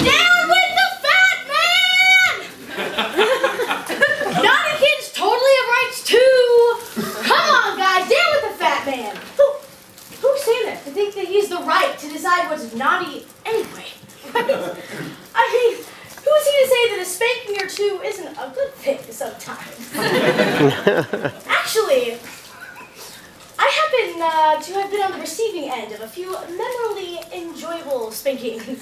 Down with the fat man! Naughty kids totally have rights too. Come on, guys, down with the fat man. Who's Santa to think that he's the right to decide what's naughty anyway? Right? I mean, who's he to say that a spanking or two isn't a good thing sometimes? Actually, I happen to have been on the receiving end of a few memorably enjoyable spankings. I mean,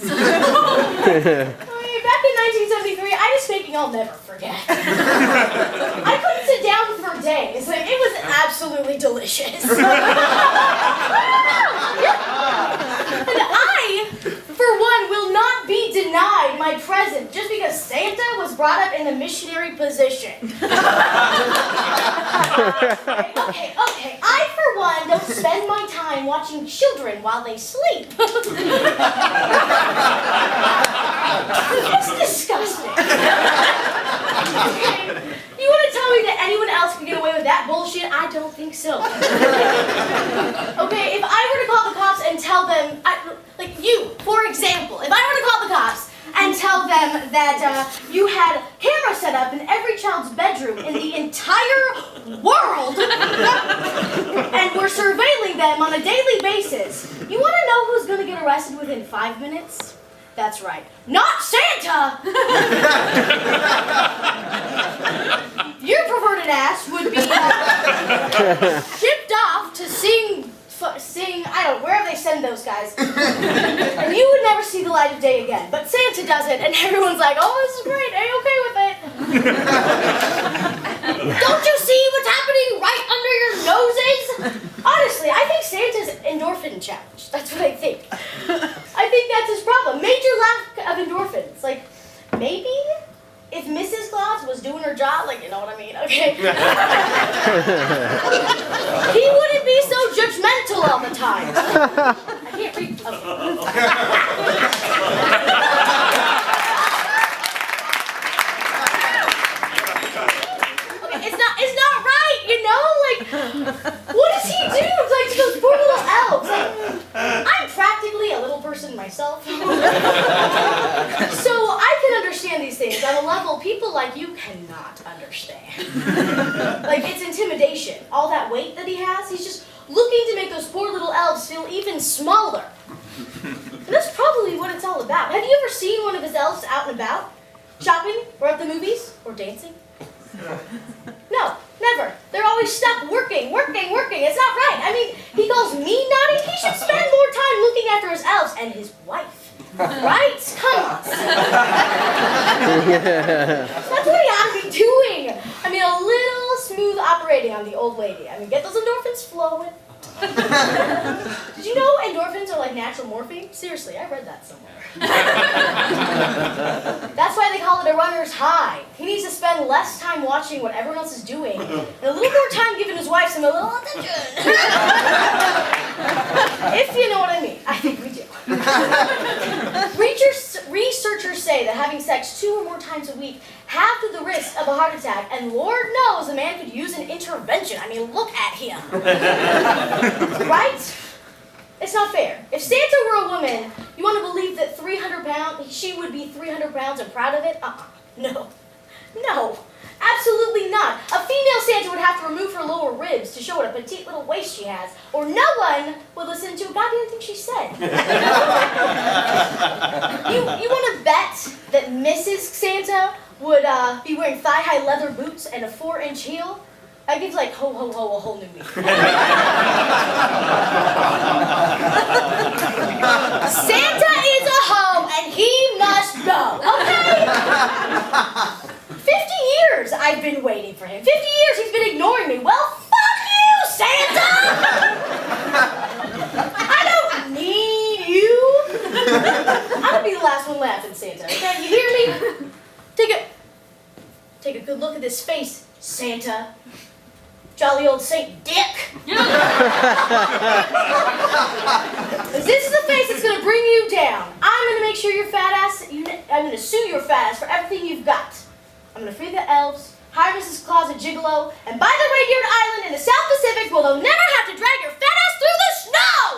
back in 1973, I had a spanking I'll never forget. I couldn't sit down for days. Like, it was absolutely delicious. And I, for one, will not be denied my present just because Santa was brought up in the missionary position. Okay. I, for one, don't spend my time watching children while they sleep. It's disgusting. Okay. You want to tell me that anyone else can get away with that bullshit? I don't think so. Okay, if I were to call the cops and tell them, like you, for example, if I were to call the cops and tell them that you had cameras set up in every child's bedroom in the entire world and were surveilling them on a daily basis, you want to know who's going to get arrested within 5 minutes? That's right. Not Santa! Your perverted ass would be shipped off to sing, I don't know, wherever they send those guys. And you would never see the light of day again. But Santa does it, and everyone's like, oh, this is great, are you okay with it? Don't you see what's happening right under your noses? Honestly, I think Santa's endorphin challenge. That's what I think. I think that's his problem. Major lack of endorphins. Like, maybe if Mrs. Claus was doing her job, like, you know what I mean, okay? He wouldn't be so judgmental all the time. I can't read. Okay, it's not right, you know? Like, what does he do? Like, to those poor little elves. Like, I'm practically a little person myself. So I can understand these things on a level people like you cannot understand. Like, it's intimidation. All that weight that he has, he's just looking to make those poor little elves feel even smaller. And that's probably what it's all about. Have you ever seen one of his elves out and about? Shopping? Or at the movies? Or dancing? No, never. They're always stuck working. It's not right. I mean, he calls me naughty. He should spend more time looking after his elves and his wife. Right? Come on. That's what he ought to be doing. I mean, a little smooth operating on the old lady. I mean, get those endorphins flowing. Did you know endorphins are like natural morphine? Seriously, I read that somewhere. That's why they call it a runner's high. He needs to spend less time watching what everyone else is doing and a little more time giving his wife some a little attention. If you know what I mean. I think we do. Researchers say that having sex 2 or more times a week halved the risk of a heart attack, and Lord knows a man could use an intervention. I mean, look at him. Right? It's not fair. If Santa were a woman, you want to believe that 300 pounds, she would be 300 pounds and proud of it? No. No. Absolutely not. A female Santa would have to remove her lower ribs to show what a petite little waist she has, or no one would listen to a goddamn thing she said. You want to bet that Mrs. Santa would be wearing thigh-high leather boots and a 4-inch heel? That gives like ho ho ho a whole new meaning. Santa is a hoe and he must go, okay? 50 years I've been waiting for him. 50 years he's been ignoring me. Well, fuck you, Santa! I don't need you. I'm gonna be the last one laughing, Santa, okay? You hear me? Take a good look at this face, Santa. Jolly old Saint Dick. This is the face that's going to bring you down. I'm going to make sure your fat ass, I'm going to sue your fat ass for everything you've got. I'm going to free the elves, hire Mrs. Claus a gigolo, and buy the Radiant Island in the South Pacific where they'll never have to drag your fat ass through the snow!